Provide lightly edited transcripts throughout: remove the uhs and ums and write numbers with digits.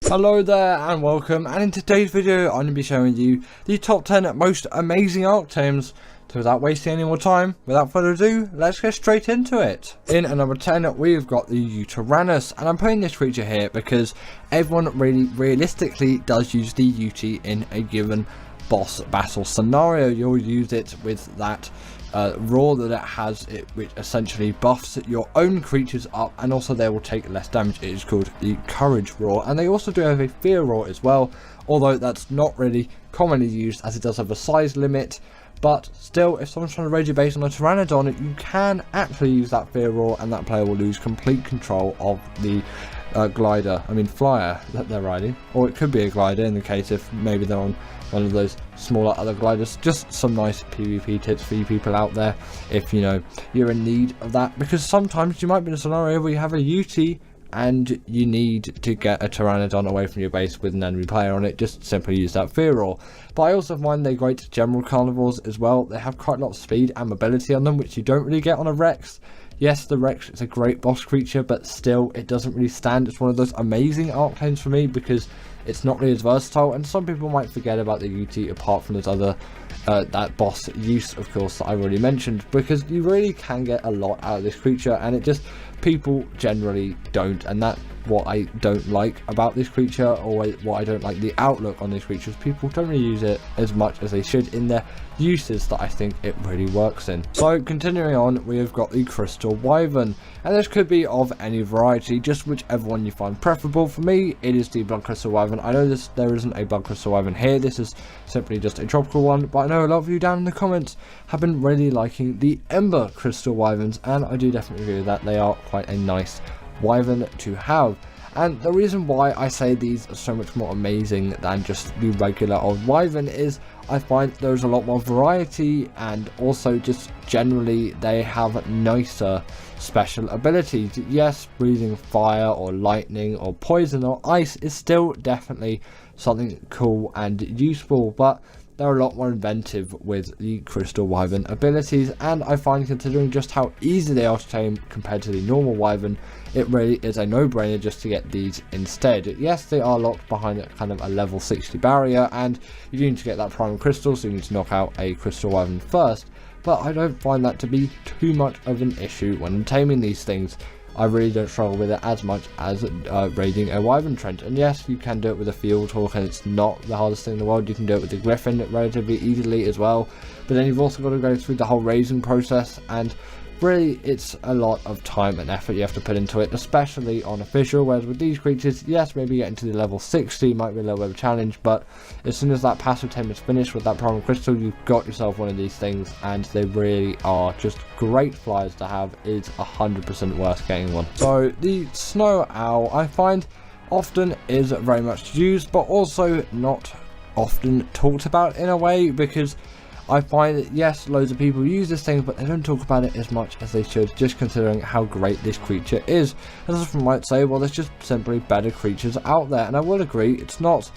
Hello there and welcome, and in today's video I'm going to be showing you the top 10 most amazing archetypes. So without wasting any more time, without further ado, let's get straight into it. In at number 10 we've got the Uranus, and I'm putting this creature here because everyone really realistically does use the UT in a given boss battle scenario. You'll use it with that raw that it has, which essentially buffs your own creatures up, and also they will take less damage. It is called the Courage Raw, and they also do have a Fear Raw as well, although that's not really commonly used as it does have a size limit. But still, if someone's trying to raid your base on a Pteranodon, you can actually use that Fear Raw, and that player will lose complete control of the flyer that they're riding. Or it could be a glider in the case if maybe they're on one of those smaller other gliders. Just some nice PvP tips for you people out there if you know you're in need of that, because sometimes you might be in a scenario where you have a UT and you need to get a Pteranodon away from your base with an enemy player on it. Just simply use that Fear Roll. But I also find they're great general carnivores as well. They have quite a lot of speed and mobility on them, which you don't really get on a Rex. Yes, the Rex is a great boss creature, but still it doesn't really stand. It's one of those amazing archetypes for me because it's not really as versatile, and some people might forget about the UT apart from those other that boss use, of course, that I already mentioned, because you really can get a lot out of this creature, and it just, people generally don't, and that's what I don't like about this creature, or what I don't like the outlook on this creature, is people don't really use it as much as they should in their uses that I think it really works in. So continuing on, we have got the Crystal Wyvern, and this could be of any variety, just whichever one you find preferable. For me, it is the Blood Crystal Wyvern. I know there isn't a Blood Crystal Wyvern here, this is simply just a tropical one, but I know a lot of you down in the comments have been really liking the Ember Crystal Wyverns, and I do definitely agree with that. They are quite a nice wyvern to have. And the reason why I say these are so much more amazing than just the regular old wyvern is I find there's a lot more variety, and also just generally they have nicer special abilities. Yes, breathing fire or lightning or poison or ice is still definitely something cool and useful, but they're a lot more inventive with the Crystal Wyvern abilities, and I find, considering just how easy they are to tame compared to the normal Wyvern, it really is a no-brainer just to get these instead. Yes, they are locked behind kind of a level 60 barrier, and you do need to get that Primal Crystal, so you need to knock out a Crystal Wyvern first, but I don't find that to be too much of an issue when taming these things. I really don't struggle with it as much as raiding a Wyvern Trench. And yes, you can do it with a Field Hawk, and it's not the hardest thing in the world. You can do it with the Griffin relatively easily as well. But then you've also got to go through the whole raising process, and really it's a lot of time and effort you have to put into it, especially on official. Whereas with these creatures, yes, maybe getting to the level 60 might be a little bit of a challenge, but as soon as that passive tame is finished with that Primal Crystal, you've got yourself one of these things, and they really are just great flyers to have. It's 100% worth getting one. So the Snow Owl, I find, often is very much used, but also not often talked about in a way, because I find that yes, loads of people use this thing, but they don't talk about it as much as they should, just considering how great this creature is. And some might say, well, there's just simply better creatures out there, and I will agree, it's not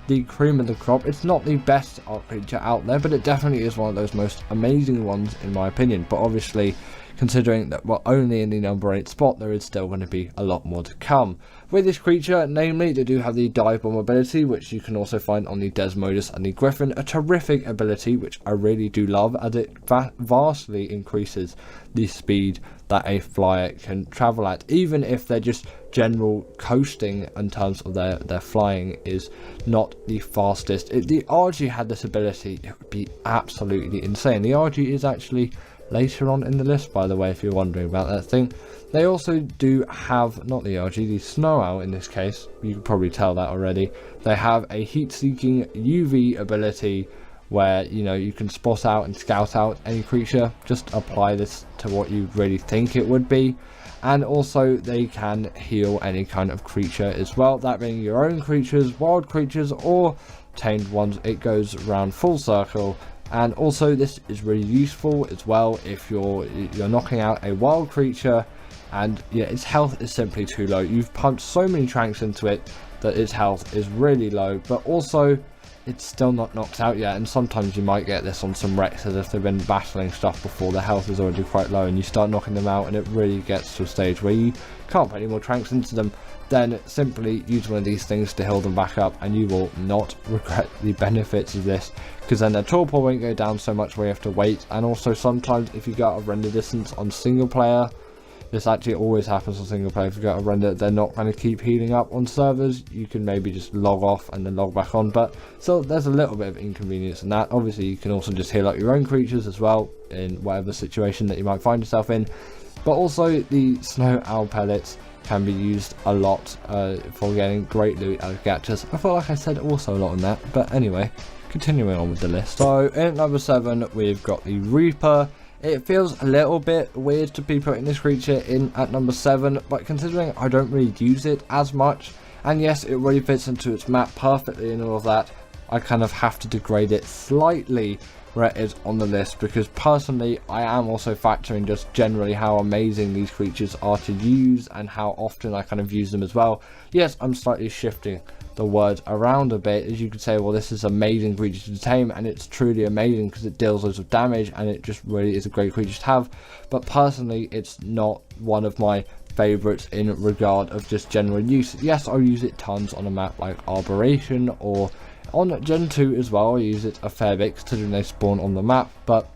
the cream of the crop, it's not the best art creature out there, but it definitely is one of those most amazing ones in my opinion. But obviously, considering that we're only in the number 8 spot, there is still going to be a lot more to come. With this creature, namely, they do have the Dive Bomb ability, which you can also find on the Desmodus and the Griffin, a terrific ability which I really do love, as it vastly increases the speed that a flyer can travel at, even if they're just general coasting in terms of their flying is not the fastest. If the RG had this ability, it would be absolutely insane. The RG is actually later on in the list, by the way, if you're wondering about that thing. They also do have, not the RG, the Snow Owl in this case, you can probably tell that already. They have a heat-seeking UV ability where, you know, you can spot out and scout out any creature. Just apply this to what you really think it would be. And also they can heal any kind of creature as well, that being your own creatures, wild creatures, or tamed ones. It goes around full circle. And also this is really useful as well if you're knocking out a wild creature and yeah, its health is simply too low. You've pumped so many tranks into it that its health is really low, but also it's still not knocked out yet, and sometimes you might get this on some wrecks as if they've been battling stuff before. Their health is already quite low and you start knocking them out and it really gets to a stage where you can't put any more tranks into them. Then simply use one of these things to heal them back up and you will not regret the benefits of this, because then their torpor won't go down so much where you have to wait. And also sometimes if you go out of render distance on single player, this actually always happens on single player, if you go out of render, they're not going to keep healing up. On servers you can maybe just log off and then log back on, but so there's a little bit of inconvenience in that. Obviously you can also just heal up your own creatures as well in whatever situation that you might find yourself in. But also the snow owl pellets can be used a lot for getting great loot out of gachas. I feel like I said also a lot on that, but anyway, continuing on with the list. So in at number 7 we've got the Reaper. It feels a little bit weird to be putting this creature in at number 7, but considering I don't really use it as much, and yes, it really fits into its map perfectly and all of that, I kind of have to degrade it slightly where it is on the list, because personally I am also factoring just generally how amazing these creatures are to use and how often I kind of use them as well. Yes, I'm slightly shifting the words around a bit, as you could say, well, this is amazing creature to tame, and it's truly amazing because it deals loads of damage and it just really is a great creature to have. But personally it's not one of my favorites in regard of just general use. Yes, I'll use it tons on a map like Arboration, or on Gen 2 as well. I use it a fair bit considering they spawn on the map, but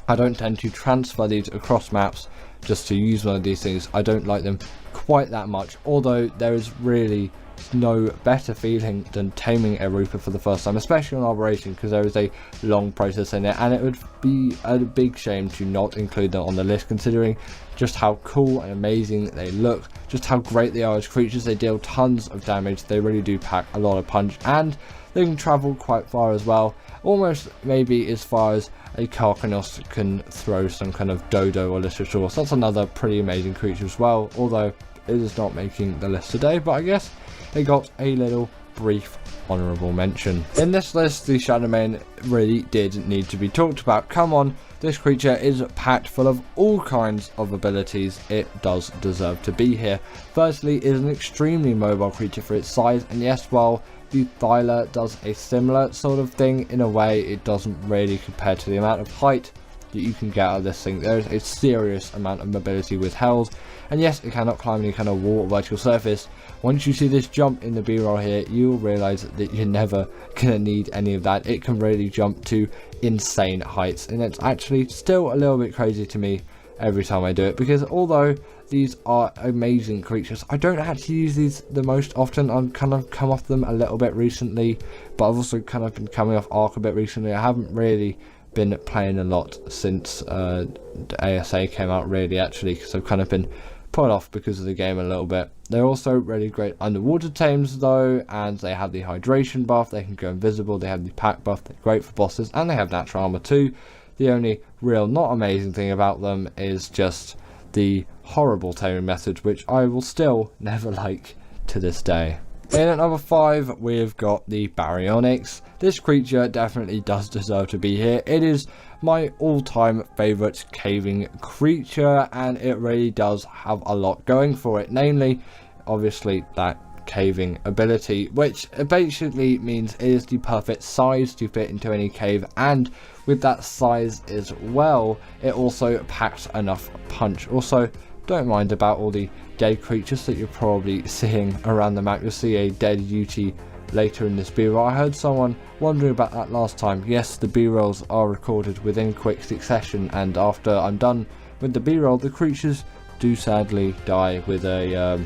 I don't tend to transfer these across maps just to use one of these things. I don't like them quite that much, although there is really no better feeling than taming a Reaper for the first time, especially on Arboration, because there is a long process in it, and it would be a big shame to not include them on the list, considering just how cool and amazing they look, just how great they are as creatures. They deal tons of damage, they really do pack a lot of punch, and they can travel quite far as well, almost maybe as far as a Karkanos can throw some kind of dodo or Lissasaurus. So that's another pretty amazing creature as well, although it is not making the list today, but I guess they got a little brief honourable mention. In this list, the Shadowmane really did need to be talked about. Come on, this creature is packed full of all kinds of abilities. It does deserve to be here. Firstly, it is an extremely mobile creature for its size, and yes, while the Thyla does a similar sort of thing, in a way it doesn't really compare to the amount of height that you can get out of this thing. There is a serious amount of mobility with Hells, and yes, it cannot climb any kind of wall or vertical surface. Once you see this jump in the B-roll here, you'll realise that you're never gonna need any of that. It can really jump to insane heights, and it's actually still a little bit crazy to me every time I do it, because although these are amazing creatures, I don't actually use these the most often. I've kind of come off them a little bit recently, but I've also kind of been coming off Arc a bit recently. I haven't really been playing a lot since ASA came out, really, actually, because I've kind of been put off because of the game a little bit. They're also really great underwater tames though, and they have the hydration buff, they can go invisible, they have the pack buff, they're great for bosses, and they have natural armor too. The only real not amazing thing about them is just the horrible taming method, which I will still never like to this day. In at number 5 we've got the Baryonyx. This creature definitely does deserve to be here. It is my all-time favourite caving creature, and it really does have a lot going for it, namely obviously that caving ability, which basically means it is the perfect size to fit into any cave, and with that size as well, it also packs enough punch. Also, don't mind about all the dead creatures that you're probably seeing around the map. You'll see a dead Yuti later in this B-roll. I heard someone wondering about that last time. Yes, the B-rolls are recorded within quick succession, and after I'm done with the B-roll, the creatures do sadly die with a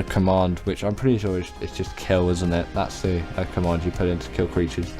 command, which I'm pretty sure it's just kill, isn't it? That's the command you put in to kill creatures.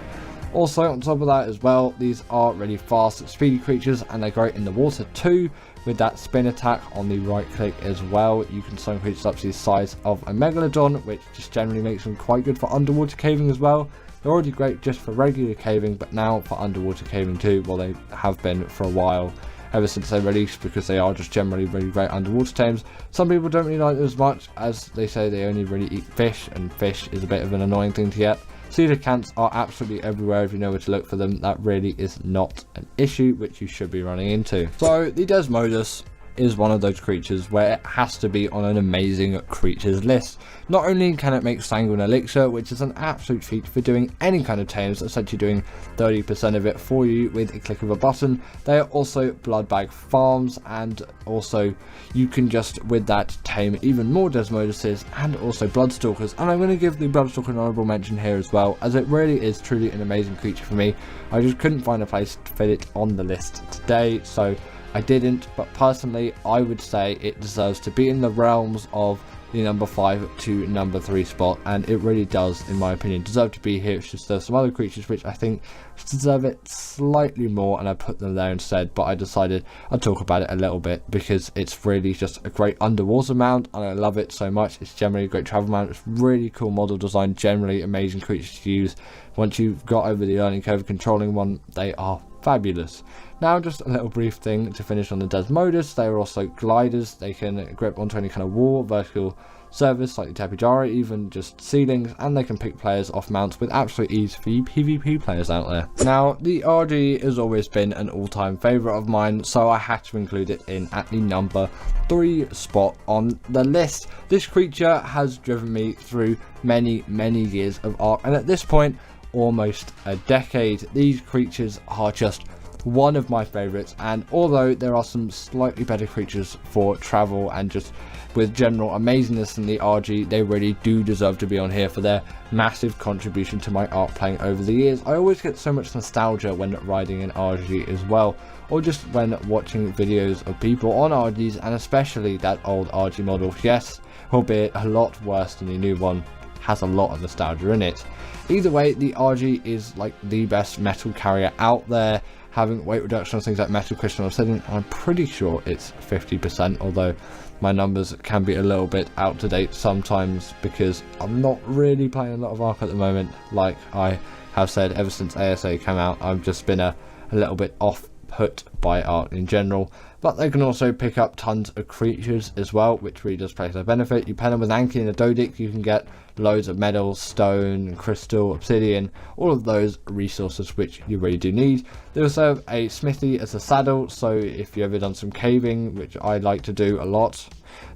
Also, on top of that as well, these are really fast, speedy creatures, and they're great in the water too, with that spin attack on the right click as well. You can summon creatures up to the size of a Megalodon, which just generally makes them quite good for underwater caving as well. They're already great just for regular caving, but now for underwater caving too. Well, they have been for a while, ever since they released, because they are just generally really great underwater tames. Some people don't really like them as much, as they say they only really eat fish, and fish is a bit of an annoying thing to get. Coelacanths are absolutely everywhere if you know where to look for them. That really is not an issue, which you should be running into. So the Desmodus is one of those creatures where it has to be on an amazing creatures list. Not only can it make Sanguine Elixir, which is an absolute feat for doing any kind of tames, essentially doing 30% of it for you with a click of a button, they are also blood bag farms, and also you can just with that tame even more Desmoduses and also Bloodstalkers. And I'm going to give the Bloodstalker an honourable mention here as well, as it really is truly an amazing creature for me. I just couldn't find a place to fit it on the list today, so I didn't, but personally I would say it deserves to be in the realms of the number 5 to number 3 spot, and it really does, in my opinion, deserve to be here. It's just there's some other creatures which I think deserve it slightly more, and I put them there instead, but I decided I'd talk about it a little bit because it's really just a great underwater mount and I love it so much. It's generally a great travel mount. It's really cool model design, generally amazing creatures to use. Once you've got over the learning curve of controlling one, they are fabulous. Now just a little brief thing to finish on the Desmodus. They are also gliders. They can grip onto any kind of wall, vertical surface like the Tapijara, even just ceilings, and they can pick players off mounts with absolute ease for you PvP players out there. Now the RG has always been an all-time favourite of mine, so I had to include it in at the number 3 spot on the list. This creature has driven me through many years of Arc, and at this point almost a decade. These creatures are just one of my favourites, and although there are some slightly better creatures for travel and just with general amazingness in the RG, they really do deserve to be on here for their massive contribution to my Arc playing over the years. I always get so much nostalgia when riding an RG as well, or just when watching videos of people on RGs, and especially that old RG model. Yes, albeit a lot worse than the new one, has a lot of nostalgia in it. Either way, the RG is like the best metal carrier out there, having weight reduction on things like metal, crystal, and obsidian. I'm pretty sure it's 50%, although my numbers can be a little bit out to date sometimes because I'm not really playing a lot of Arc at the moment. Like I have said, ever since ASA came out, I've just been a little bit off put by Arc in general. But they can also pick up tons of creatures as well, which really does play to their benefit. You pair them with Anki and a Dodic, you can get loads of metal, stone, crystal, obsidian, all of those resources which you really do need. They also have a smithy as a saddle, so if you've ever done some caving, which I like to do a lot,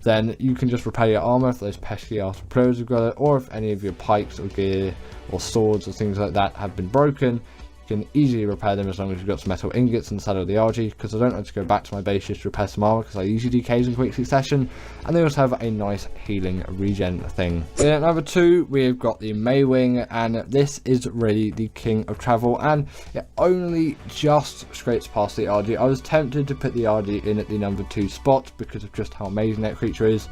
then you can just repair your armor if those pesky ass players have got it, or if any of your pikes or gear or swords or things like that have been broken, can easily repair them as long as you've got some metal ingots and saddle the RG, because I don't have to go back to my base just to repair some armor because I usually DKs in quick succession. And they also have a nice healing regen thing. In at number 2 we've got the Maywing, and this is really the king of travel, and it only just scrapes past the RG. I was tempted to put the RG in at the number 2 spot because of just how amazing that creature is,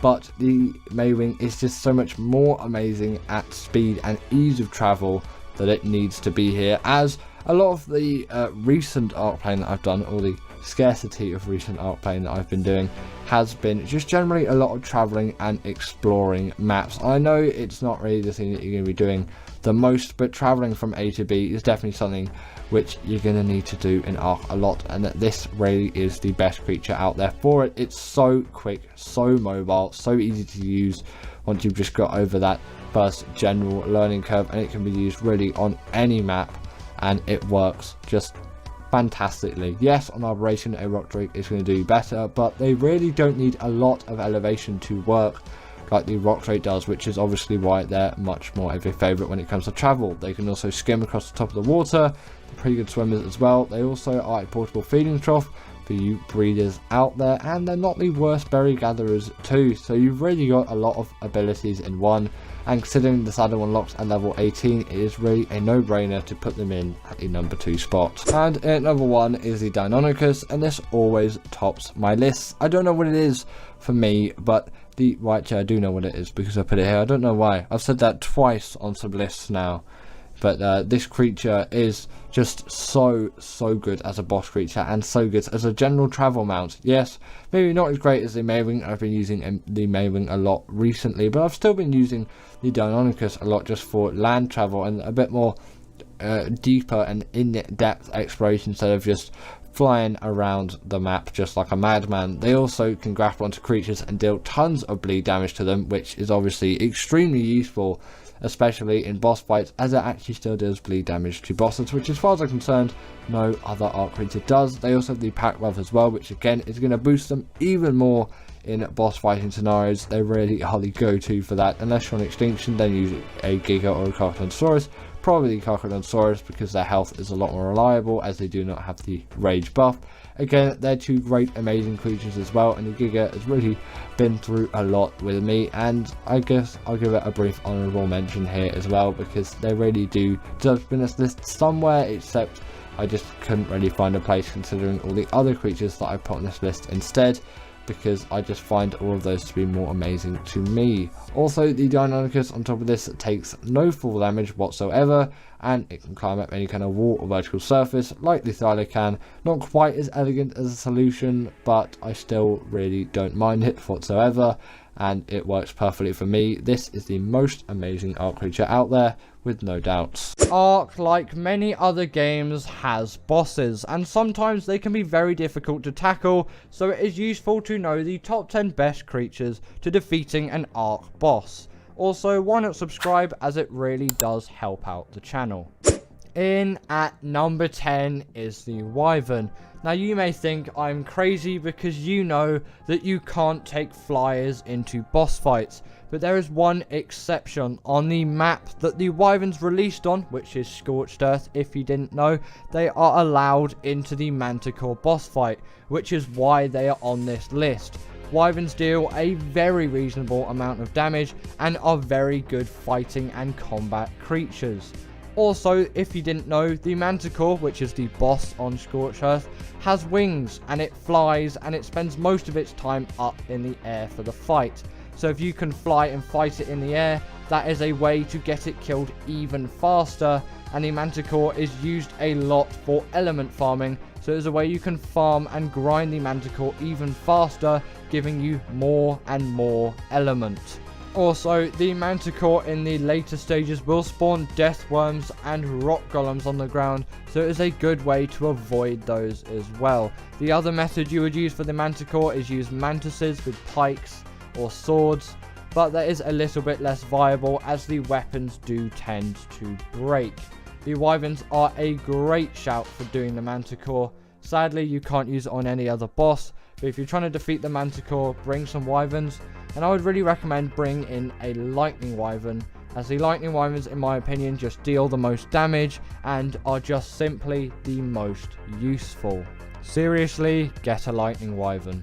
but the Maywing is just so much more amazing at speed and ease of travel that it needs to be here, as a lot of the recent Arc playing that I've done, or the scarcity of recent Arc playing that I've been doing, has been just generally a lot of travelling and exploring maps. I know it's not really the thing that you're going to be doing the most, but travelling from A to B is definitely something which you're going to need to do in Arc a lot, and that this really is the best creature out there for it. It's so quick, so mobile, so easy to use once you've just got over that first general learning curve, and it can be used really on any map and it works just fantastically. Yes, on Arboration a Rock Drake is going to do better, but they really don't need a lot of elevation to work like the Rock Drake does, which is obviously why they're much more of a favourite when it comes to travel. They can also skim across the top of the water, they're pretty good swimmers as well. They also are a portable feeding trough for you breeders out there, and they're not the worst berry gatherers too, so you've really got a lot of abilities in one. And considering the saddle unlocks at level 18, it is really a no-brainer to put them in at the number 2 spot. And at number 1 is the Deinonychus, and this always tops my list. I don't know what it is for me, but I do know what it is because I put it here. I don't know why. I've said that twice on some lists now. But this creature is just so good as a boss creature, and so good as a general travel mount. Yes, maybe not as great as the Maywing. I've been using the Maywing a lot recently, but I've still been using the Deinonychus a lot just for land travel and a bit more deeper and in-depth exploration instead of just flying around the map just like a madman. They also can grapple onto creatures and deal tons of bleed damage to them, which is obviously extremely useful especially in boss fights, as it actually still deals bleed damage to bosses, which as far as I'm concerned, no other Arc creature does. They also have the pack buff as well, which again is going to boost them even more in boss fighting scenarios. They really are the go-to for that. Unless you're on Extinction, then use a Giga or a Carcodonsaurus. Probably Carcodonsaurus, because their health is a lot more reliable, as they do not have the rage buff. Again, they're two great, amazing creatures as well, and the Giga has really been through a lot with me, and I guess I'll give it a brief honourable mention here as well, because they really do deserve to be in this list somewhere, except I just couldn't really find a place considering all the other creatures that I put on this list instead, because I just find all of those to be more amazing to me. Also, the Deinonychus on top of this takes no fall damage whatsoever, and it can climb up any kind of wall or vertical surface like the Thyla can. Not quite as elegant as a solution, but I still really don't mind it whatsoever, and it works perfectly for me. This is the most amazing Arc creature out there, with no doubts. Arc, like many other games, has bosses, and sometimes they can be very difficult to tackle, so it is useful to know the top 10 best creatures to defeating an Arc boss. Also, why not subscribe, as it really does help out the channel. In at number 10 is the Wyvern. Now you may think I'm crazy because you know that you can't take flyers into boss fights, but there is one exception. On the map that the Wyverns released on, which is Scorched Earth, if you didn't know, they are allowed into the Manticore boss fight, which is why they are on this list. Wyverns deal a very reasonable amount of damage and are very good fighting and combat creatures. Also, if you didn't know, the Manticore, which is the boss on Scorched Earth, has wings, and it flies, and it spends most of its time up in the air for the fight. So if you can fly and fight it in the air, that is a way to get it killed even faster, and the Manticore is used a lot for element farming, so it's a way you can farm and grind the Manticore even faster, giving you more and more element. Also, the Manticore in the later stages will spawn death worms and rock golems on the ground, so it is a good way to avoid those as well. The other method you would use for the Manticore is use mantises with pikes or swords, but that is a little bit less viable as the weapons do tend to break. The Wyverns are a great shout for doing the Manticore. Sadly, you can't use it on any other boss, but if you're trying to defeat the Manticore, bring some Wyverns. And I would really recommend bringing in a Lightning Wyvern, as the Lightning Wyverns, in my opinion, just deal the most damage and are just simply the most useful. Seriously, get a Lightning Wyvern.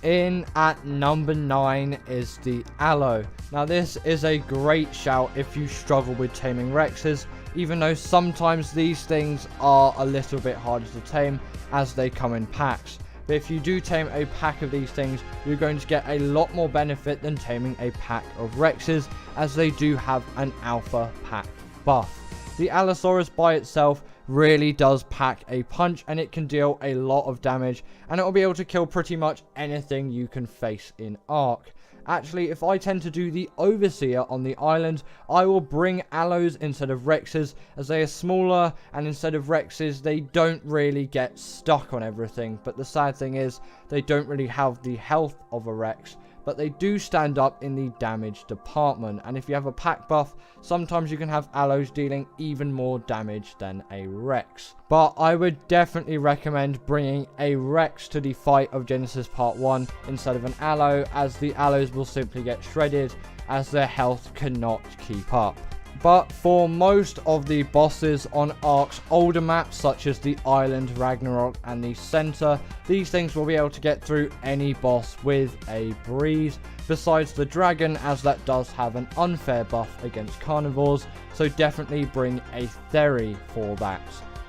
In at number 9 is the Aloe. Now this is a great shout if you struggle with taming Rexes, even though sometimes these things are a little bit harder to tame as they come in packs. But if you do tame a pack of these things, you're going to get a lot more benefit than taming a pack of Rexes, as they do have an alpha pack buff. The Allosaurus by itself really does pack a punch, and it can deal a lot of damage, and it will be able to kill pretty much anything you can face in Arc. Actually, if I tend to do the Overseer on the island, I will bring Allos instead of Rexes, as they are smaller, and instead of Rexes, they don't really get stuck on everything. But the sad thing is, they don't really have the health of a Rex, but they do stand up in the damage department. And if you have a pack buff, sometimes you can have Allos dealing even more damage than a Rex. But I would definitely recommend bringing a Rex to the fight of Genesis Part 1 instead of an Allo, as the Allos will simply get shredded, as their health cannot keep up. But for most of the bosses on Arc's older maps, such as the Island, Ragnarok, and the Center, these things will be able to get through any boss with a breeze, besides the Dragon, as that does have an unfair buff against carnivores, so definitely bring a Theri for that.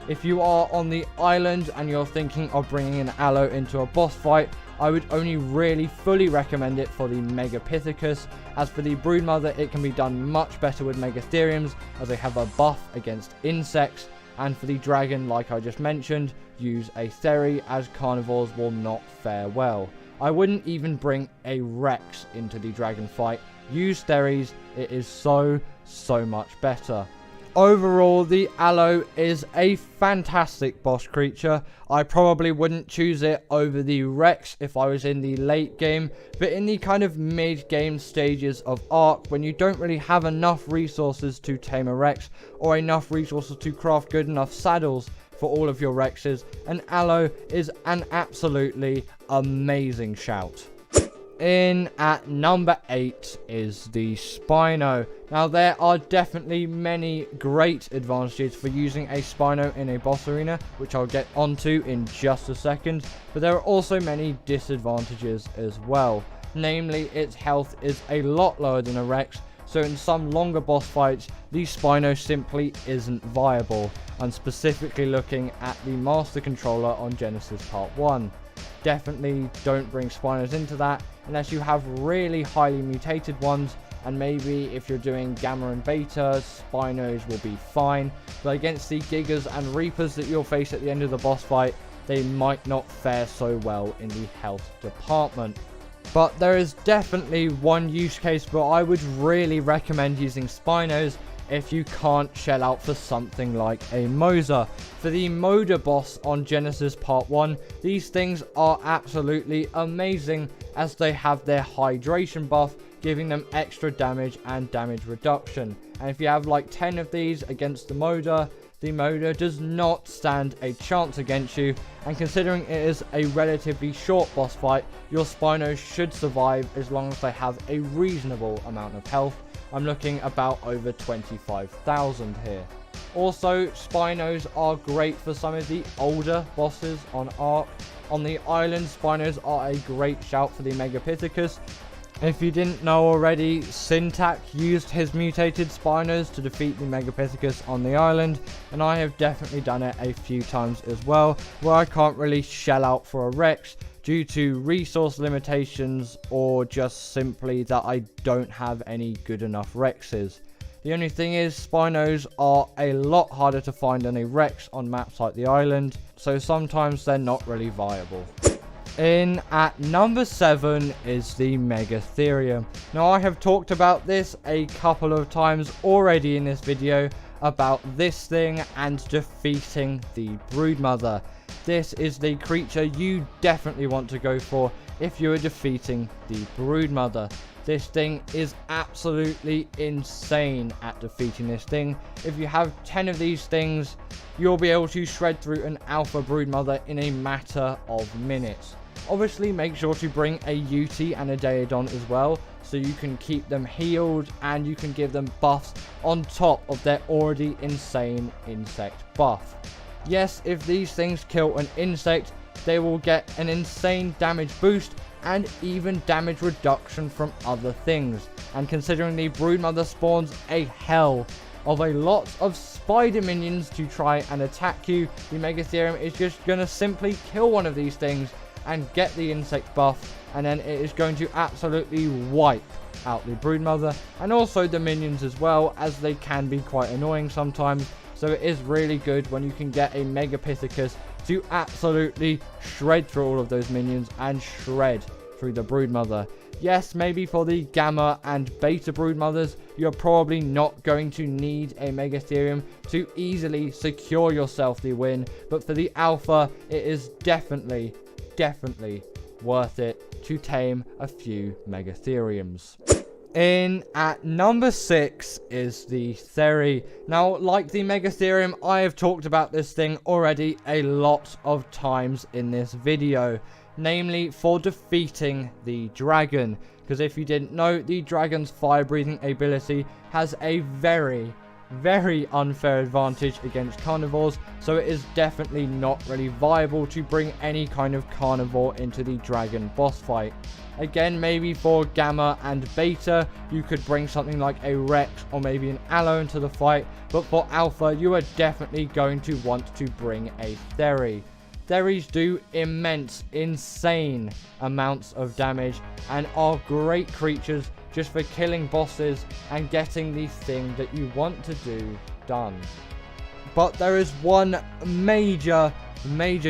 If you are on the island and you're thinking of bringing an Allo into a boss fight, I would only really fully recommend it for the Megapithecus. As for the Broodmother, it can be done much better with Megatheriums, as they have a buff against insects. And for the Dragon, like I just mentioned, use a Theri, as carnivores will not fare well. I wouldn't even bring a Rex into the Dragon fight. Use Theris, it is so much better. Overall, the Aloe is a fantastic boss creature. I probably wouldn't choose it over the Rex if I was in the late game, but in the kind of mid-game stages of Ark, when you don't really have enough resources to tame a Rex, or enough resources to craft good enough saddles for all of your Rexes, an Aloe is an absolutely amazing shout. In at number 8 is the Spino. Now there are definitely many great advantages for using a Spino in a boss arena, which I'll get onto in just a second, but there are also many disadvantages as well. Namely, its health is a lot lower than a Rex, so in some longer boss fights, the Spino simply isn't viable. I'm specifically looking at the Master Controller on Genesis Part 1. Definitely don't bring Spinos into that unless you have really highly mutated ones, and maybe if you're doing Gamma and Beta, Spinos will be fine, but against the Gigas and Reapers that you'll face at the end of the boss fight, they might not fare so well in the health department. But there is definitely one use case where I would really recommend using Spinos if you can't shell out for something like a Moser. For the Moder boss on Genesis Part 1, these things are absolutely amazing as they have their hydration buff, giving them extra damage and damage reduction. And if you have like 10 of these against the Moder does not stand a chance against you, and considering it is a relatively short boss fight, your Spinos should survive as long as they have a reasonable amount of health. I'm looking about over 25,000 here. Also, Spinos are great for some of the older bosses on Ark. On the island, Spinos are a great shout for the Megapithecus. If you didn't know already, Syntac used his mutated Spinos to defeat the Megapithecus on the island, and I have definitely done it a few times as well, where I can't really shell out for a Rex due to resource limitations, or just simply that I don't have any good enough Rexes. The only thing is, Spinos are a lot harder to find than a Rex on maps like the island, so sometimes they're not really viable. In at number 7 is the Megatherium. Now I have talked about this a couple of times already in this video, about this thing and defeating the Broodmother. This is the creature you definitely want to go for if you are defeating the Broodmother. This thing is absolutely insane at defeating this thing. If you have 10 of these things, you'll be able to shred through an Alpha Broodmother in a matter of minutes. Obviously, make sure to bring a UT and a Daedon as well, so you can keep them healed and you can give them buffs on top of their already insane insect buff. Yes, if these things kill an insect, they will get an insane damage boost and even damage reduction from other things. And considering the Broodmother spawns a hell of a lot of spider minions to try and attack you, the Megatherium is just going to simply kill one of these things and get the insect buff, and then it is going to absolutely wipe out the Broodmother and also the minions as well, as they can be quite annoying sometimes. So it is really good when you can get a Megapithecus to absolutely shred through all of those minions and shred through the Broodmother. Yes, maybe for the Gamma and Beta Broodmothers, you're probably not going to need a Megatherium to easily secure yourself the win, but for the Alpha, it is definitely worth it to tame a few Megatheriums. In at number 6 is the Theri. Now, like the Megatherium, I have talked about this thing already a lot of times in this video, namely for defeating the dragon. Because if you didn't know, the dragon's fire breathing ability has a very unfair advantage against carnivores, so it is definitely not really viable to bring any kind of carnivore into the dragon boss fight. Again, maybe for Gamma and Beta, you could bring something like a Rex or maybe an Aloe into the fight, but for Alpha, you are definitely going to want to bring a Theri. Theris do insane amounts of damage and are great creatures just for killing bosses and getting the thing that you want to do done. But there is one major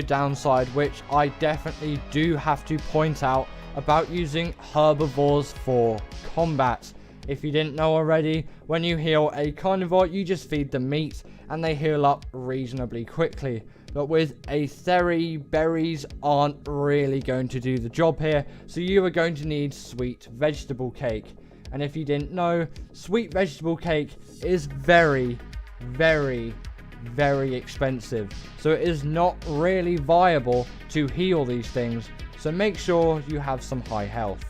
downside which I definitely do have to point out about using herbivores for combat. If you didn't know already, when you heal a carnivore, you just feed them meat and they heal up reasonably quickly. But with a Theri, berries aren't really going to do the job here, so you are going to need sweet vegetable cake. And if you didn't know, sweet vegetable cake is very, very, very expensive. So it is not really viable to heal these things, so make sure you have some high health.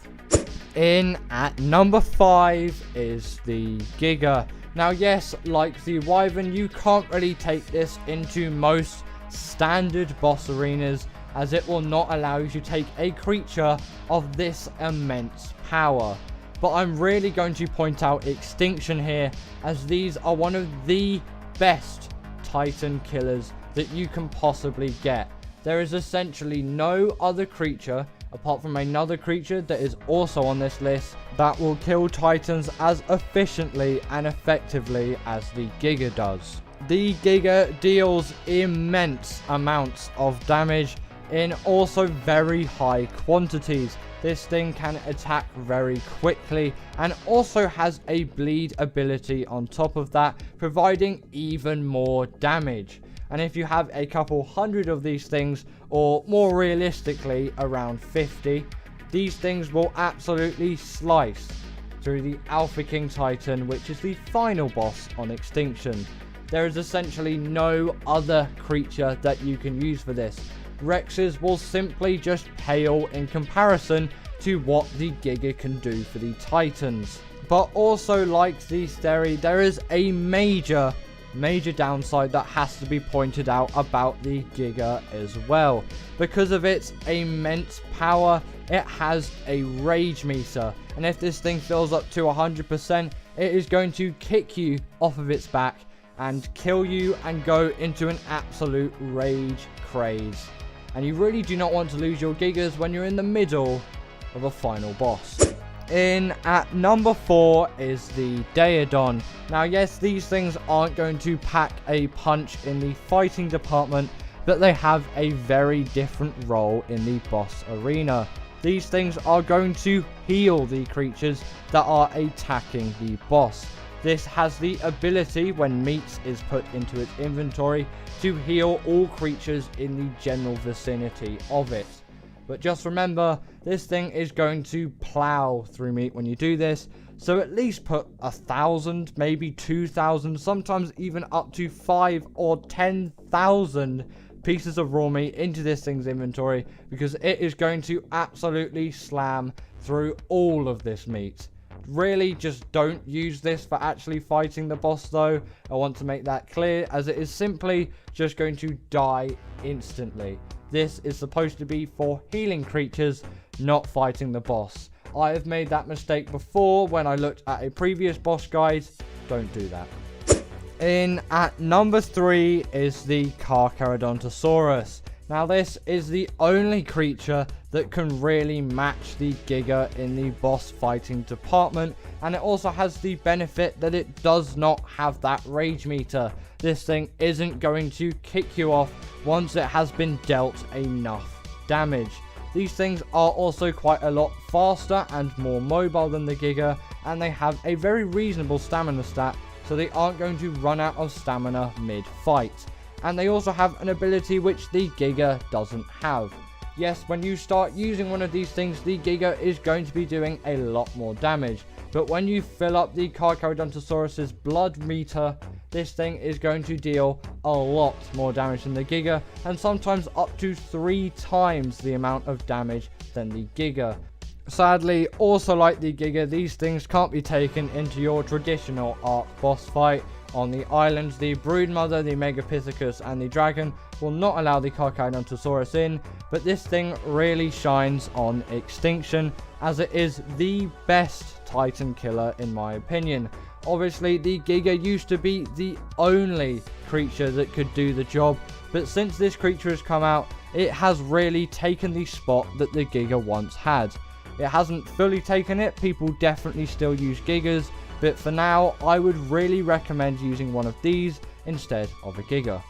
In at number 5 is the Giga. Now yes, like the Wyvern, you can't really take this into most standard boss arenas, as it will not allow you to take a creature of this immense power. But I'm really going to point out Extinction here, as these are one of the best Titan killers that you can possibly get. There is essentially no other creature, apart from another creature that is also on this list, that will kill Titans as efficiently and effectively as the Giga does. The Giga deals immense amounts of damage in also very high quantities. This thing can attack very quickly and also has a bleed ability on top of that, providing even more damage. And if you have a couple hundred of these things, or more realistically around 50, these things will absolutely slice through the Alpha King Titan, which is the final boss on Extinction. There is essentially no other creature that you can use for this. Rexes will simply just pale in comparison to what the Giga can do for the Titans. But also, like the Theri, there is a major downside that has to be pointed out about the Giga as well. Because of its immense power, it has a rage meter, and if this thing fills up to 100%, it is going to kick you off of its back and kill you and go into an absolute rage craze. And you really do not want to lose your Gigas when you're in the middle of a final boss. In at number 4 is the Daedon. Now yes, these things aren't going to pack a punch in the fighting department, but they have a very different role in the boss arena. These things are going to heal the creatures that are attacking the boss. This has the ability, when meat is put into its inventory, to heal all creatures in the general vicinity of it. But just remember, this thing is going to plow through meat when you do this, so at least put 1,000, maybe 2,000, sometimes even up to 5 or 10,000 pieces of raw meat into this thing's inventory, because it is going to absolutely slam through all of this meat. Really, just don't use this for actually fighting the boss though. I want to make that clear, as it is simply just going to die instantly. This is supposed to be for healing creatures, not fighting the boss. I have made that mistake before when I looked at a previous boss guide. Don't do that. In at number 3 is the Carcharodontosaurus. Now this is the only creature that can really match the Giga in the boss fighting department, and it also has the benefit that it does not have that rage meter. This thing isn't going to kick you off once it has been dealt enough damage. These things are also quite a lot faster and more mobile than the Giga, and they have a very reasonable stamina stat, so they aren't going to run out of stamina mid-fight. And they also have an ability which the Giga doesn't have. Yes, when you start using one of these things, the Giga is going to be doing a lot more damage. But when you fill up the Carcharodontosaurus's blood meter, this thing is going to deal a lot more damage than the Giga, and sometimes up to 3 times the amount of damage than the Giga. Sadly, also like the Giga, these things can't be taken into your traditional Ark boss fight. On the islands, the Broodmother, the Megapithecus, and the Dragon will not allow the Carcharodontosaurus in, but this thing really shines on Extinction, as it is the best Titan killer in my opinion. Obviously, the Giga used to be the only creature that could do the job, but since this creature has come out, it has really taken the spot that the Giga once had. It hasn't fully taken it, people definitely still use Gigas, but for now, I would really recommend using one of these instead of a Giga.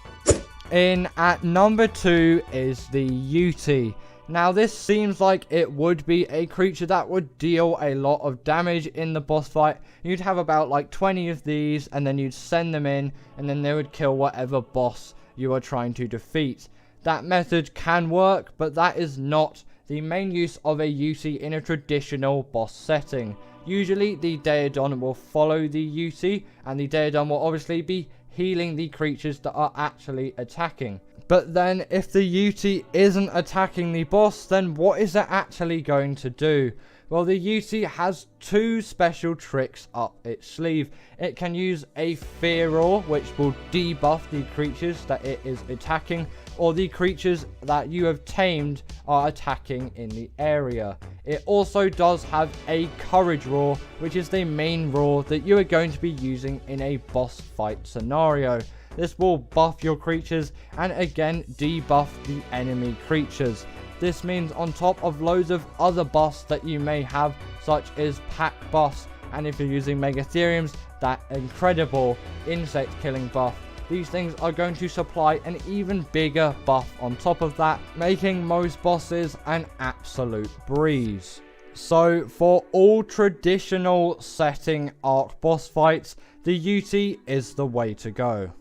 In at number 2 is the Yuti. Now this seems like it would be a creature that would deal a lot of damage in the boss fight. You'd have about like 20 of these, and then you'd send them in, and then they would kill whatever boss you are trying to defeat. That method can work, but that is not the main use of a UC in a traditional boss setting. Usually the Daedon will follow the UC, and the Daedon will obviously be healing the creatures that are actually attacking. But then if the UT isn't attacking the boss, then what is it actually going to do? Well, the UT has two special tricks up its sleeve. It can use a Fear Roar, which will debuff the creatures that it is attacking, or the creatures that you have tamed are attacking in the area. It also does have a Courage Roar, which is the main roar that you are going to be using in a boss fight scenario. This will buff your creatures and again debuff the enemy creatures. This means on top of loads of other buffs that you may have, such as pack buffs, and if you're using Megatheriums, that incredible insect killing buff. These things are going to supply an even bigger buff on top of that, making most bosses an absolute breeze. So for all traditional setting arc boss fights, the UT is the way to go.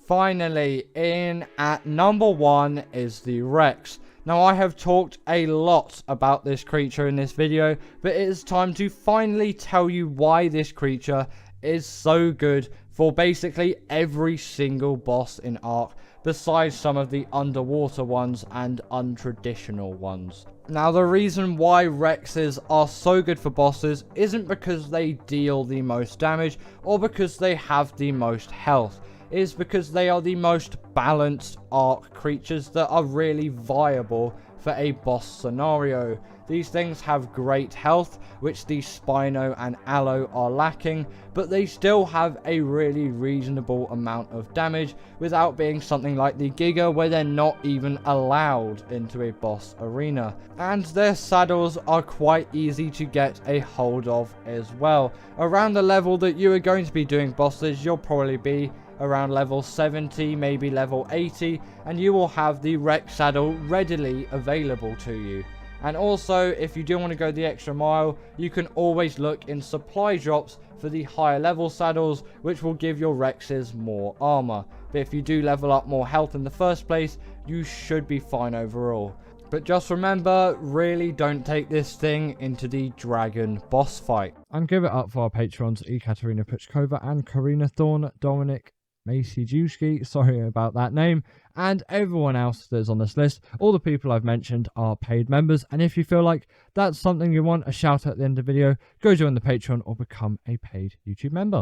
Finally, in at number 1 is the Rex. Now I have talked a lot about this creature in this video, but it is time to finally tell you why this creature is so good for basically every single boss in Ark, besides some of the underwater ones and untraditional ones. Now the reason why Rexes are so good for bosses isn't because they deal the most damage or because they have the most health. Is because they are the most balanced Ark creatures that are really viable for a boss scenario. These things have great health, which the Spino and Aloe are lacking, but they still have a really reasonable amount of damage without being something like the Giga, where they're not even allowed into a boss arena. And their saddles are quite easy to get a hold of as well. Around the level that you are going to be doing bosses, you'll probably be around level 70, maybe level 80, and you will have the Rex saddle readily available to you. And also, if you do want to go the extra mile, you can always look in supply drops for the higher level saddles, which will give your Rexes more armor. But if you do level up more health in the first place, you should be fine overall. But just remember, really don't take this thing into the dragon boss fight. And give it up for our patrons, Ekaterina Puchkova and Karina Thorne, Dominic Maciejewski, sorry about that name, and everyone else that's on this list. All the people I've mentioned are paid members, and if you feel like that's something you want a shout out at the end of the video, go join the Patreon or become a paid YouTube member.